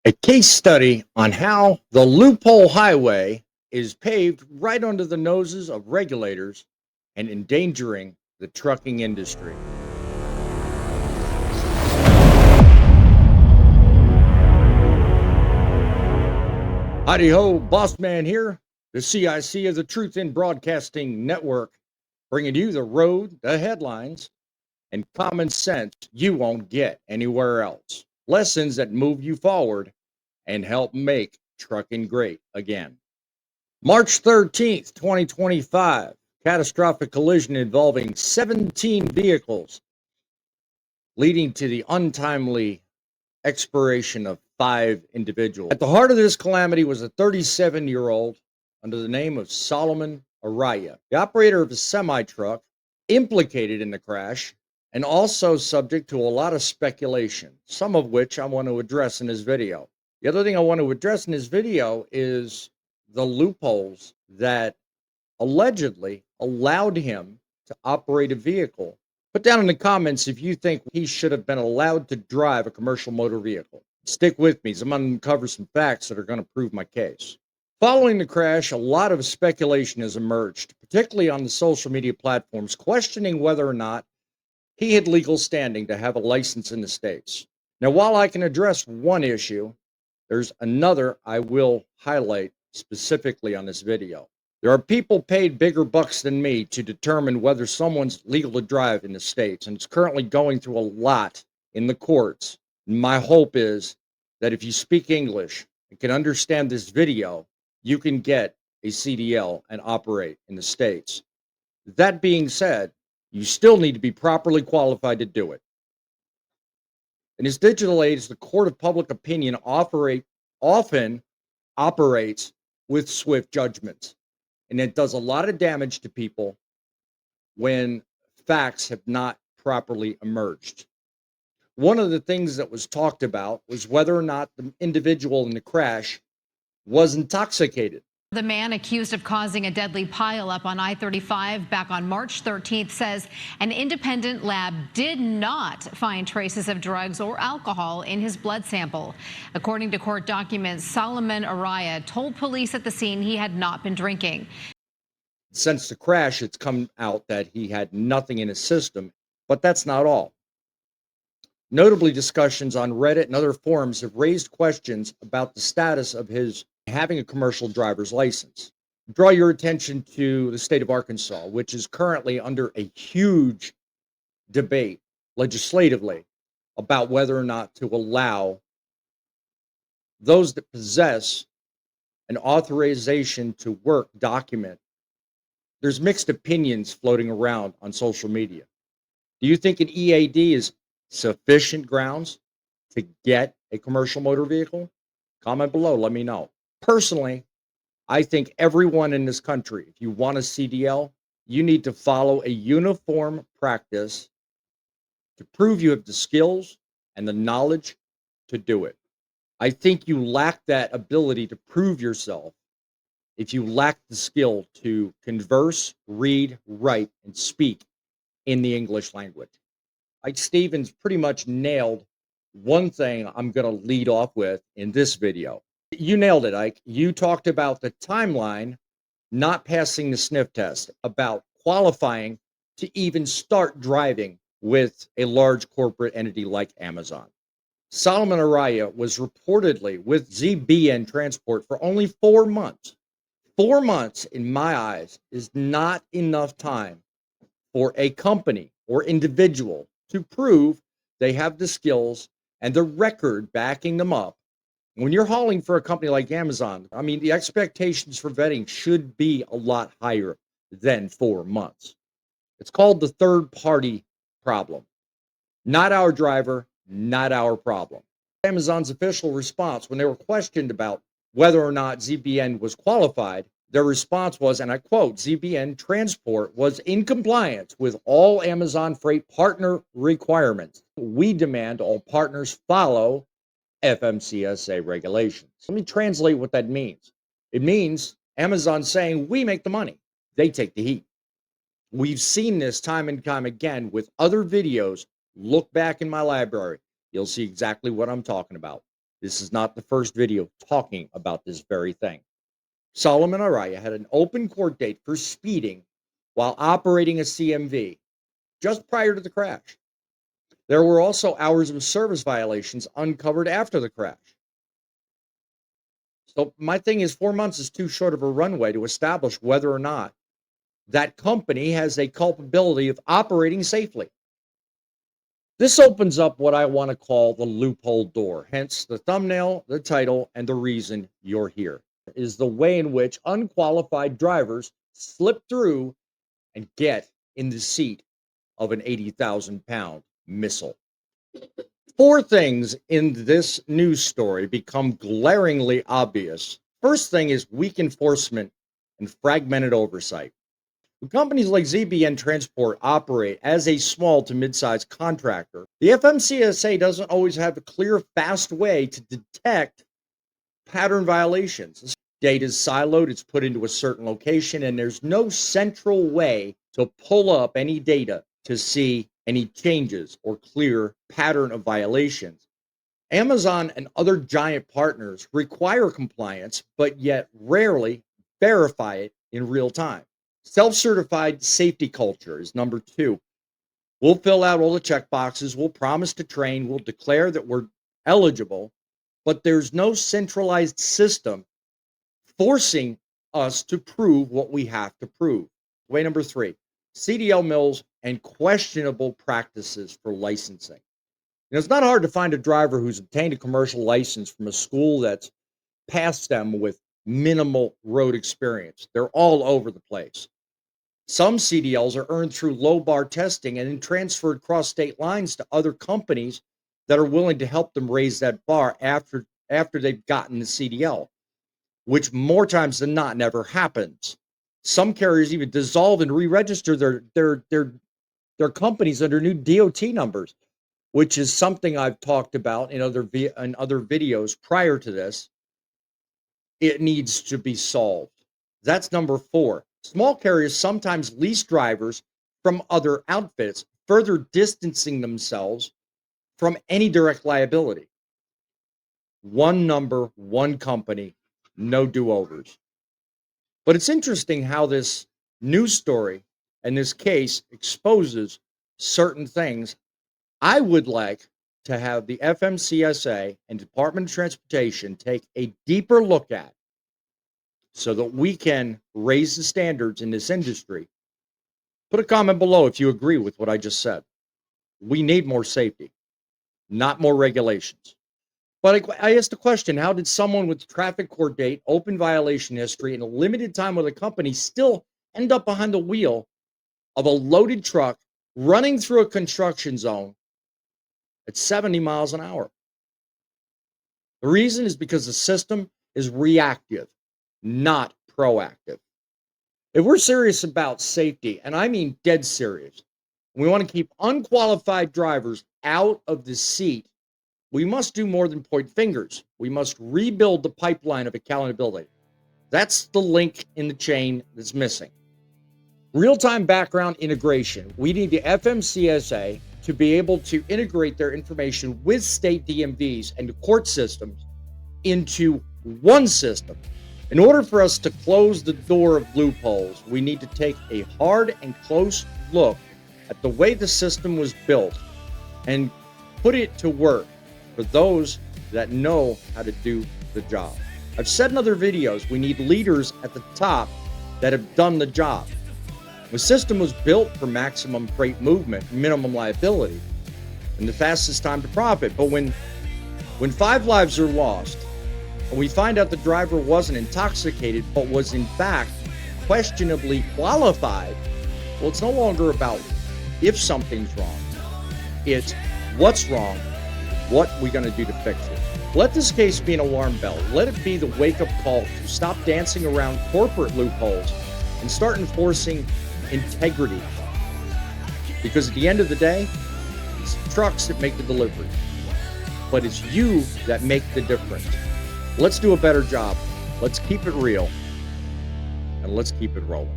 A case study on how the Loophole Highway is paved right under the noses of regulators and endangering the trucking industry. Howdy ho, Boss Man here, the CIC of the Truth in Broadcasting Network, bringing you the road, the headlines, and common sense you won't get anywhere else. Lessons that move you forward and help make trucking great again. March 13th, 2025, catastrophic collision involving 17 vehicles, leading to the untimely expiration of 5 individuals. At the heart of this calamity was a 37-year-old under the name of Solomon Araya, the operator of a semi-truck implicated in the crash and also subject to a lot of speculation, some of which I want to address in this video. The other thing I want to address in this video is the loopholes that allegedly allowed him to operate a vehicle. Put down in the comments if you think he should have been allowed to drive a commercial motor vehicle. Stick with me, as I'm going to uncover some facts that are going to prove my case. Following the crash, a lot of speculation has emerged, particularly on the social media platforms, questioning whether or not he had legal standing to have a license in the States. Now, while I can address one issue, there's another I will highlight specifically on this video. There are people paid bigger bucks than me to determine whether someone's legal to drive in the States, and it's currently going through a lot in the courts. My hope is that if you speak English and can understand this video, you can get a CDL and operate in the States. That being said, you still need to be properly qualified to do it. In this digital age, the court of public opinion often operates with swift judgments, and it does a lot of damage to people when facts have not properly emerged. One of the things that was talked about was whether or not the individual in the crash was intoxicated. The man accused of causing a deadly pileup on I-35 back on March 13th says an independent lab did not find traces of drugs or alcohol in his blood sample. According to court documents, Solomon Araya told police at the scene he had not been drinking. Since the crash, it's come out that he had nothing in his system, but that's not all. Notably, discussions on Reddit and other forums have raised questions about the status of his having a commercial driver's license. Draw your attention to the state of Arkansas, which is currently under a huge debate legislatively about whether or not to allow those that possess an authorization to work document. There's mixed opinions floating around on social media. Do you think an EAD is sufficient grounds to get a commercial motor vehicle? Comment below, let me know. Personally, I think everyone in this country, if you want a CDL, you need to follow a uniform practice to prove you have the skills and the knowledge to do it. I think you lack that ability to prove yourself if you lack the skill to converse, read, write, and speak in the English language. Ike Stevens pretty much nailed one thing I'm going to lead off with in this video. You nailed it, Ike. You talked about the timeline not passing the sniff test, about qualifying to even start driving with a large corporate entity like Amazon. Solomon Araya was reportedly with ZBN Transport for only 4 months. 4 months, in my eyes, is not enough time for a company or individual to prove they have the skills and the record backing them up. When you're hauling for a company like Amazon, I mean, the expectations for vetting should be a lot higher than 4 months. It's called the third party problem. Not our driver, not our problem. Amazon's official response when they were questioned about whether or not ZBN was qualified, their response was, and I quote, ZBN Transport was in compliance with all Amazon Freight partner requirements. We demand all partners follow FMCSA regulations. Let me translate what that means. It means Amazon saying we make the money, they take the heat. We've seen this time and time again with other videos. Look back in my library. You'll see exactly what I'm talking about. This is not the first video talking about this very thing. Solomon Araya had an open court date for speeding while operating a CMV just prior to the crash. There were also hours of service violations uncovered after the crash. So my thing is 4 months is too short of a runway to establish whether or not that company has a culpability of operating safely. This opens up what I want to call the loophole door, hence the thumbnail, the title, and the reason you're here, is the way in which unqualified drivers slip through and get in the seat of an 80,000-pound missile. 4 things in this news story become glaringly obvious. First thing is weak enforcement and fragmented oversight. When companies like ZBN Transport operate as a small to mid-sized contractor, the FMCSA doesn't always have a clear, fast way to detect pattern violations. Data is siloed, it's put into a certain location, and there's no central way to pull up any data to see any changes or clear pattern of violations. Amazon and other giant partners require compliance, but yet rarely verify it in real time. Self-certified safety culture is number 2. We'll fill out all the check boxes, we'll promise to train, we'll declare that we're eligible, but there's no centralized system forcing us to prove what we have to prove. Way number 3, CDL mills and questionable practices for licensing. It's not hard to find a driver who's obtained a commercial license from a school that's passed them with minimal road experience. They're all over the place. Some CDLs are earned through low bar testing and then transferred across state lines to other companies that are willing to help them raise that bar after they've gotten the CDL, which more times than not never happens. Some carriers even dissolve and re-register their companies under new DOT numbers, which is something I've talked about in other videos prior to this. It needs to be solved. That's number 4. Small carriers sometimes lease drivers from other outfits, further distancing themselves from any direct liability. One number, one company, no do-overs. But it's interesting how this news story and this case exposes certain things I would like to have the FMCSA and Department of Transportation take a deeper look at so that we can raise the standards in this industry. Put a comment below if you agree with what I just said. We need more safety, not more regulations. But I asked the question, how did someone with traffic court date, open violation history, and a limited time with a company still end up behind the wheel of a loaded truck running through a construction zone at 70 miles an hour? The reason is because the system is reactive, not proactive. If we're serious about safety, and I mean dead serious, we want to keep unqualified drivers out of the seat, we must do more than point fingers. We must rebuild the pipeline of accountability. That's the link in the chain that's missing. Real-time background integration. We need the FMCSA to be able to integrate their information with state DMVs and the court systems into one system. In order for us to close the door of loopholes, we need to take a hard and close look at the way the system was built and put it to work for those that know how to do the job. I've said in other videos, we need leaders at the top that have done the job. The system was built for maximum freight movement, minimum liability, and the fastest time to profit. But when 5 lives are lost, and we find out the driver wasn't intoxicated, but was in fact questionably qualified, well, it's no longer about if something's wrong. It's what's wrong, what we're going to do to fix it. Let this case be an alarm bell. Let it be the wake-up call to stop dancing around corporate loopholes and start enforcing integrity. Because at the end of the day, it's trucks that make the delivery, but it's you that make the difference. Let's do a better job. Let's keep it real, and let's keep it rolling.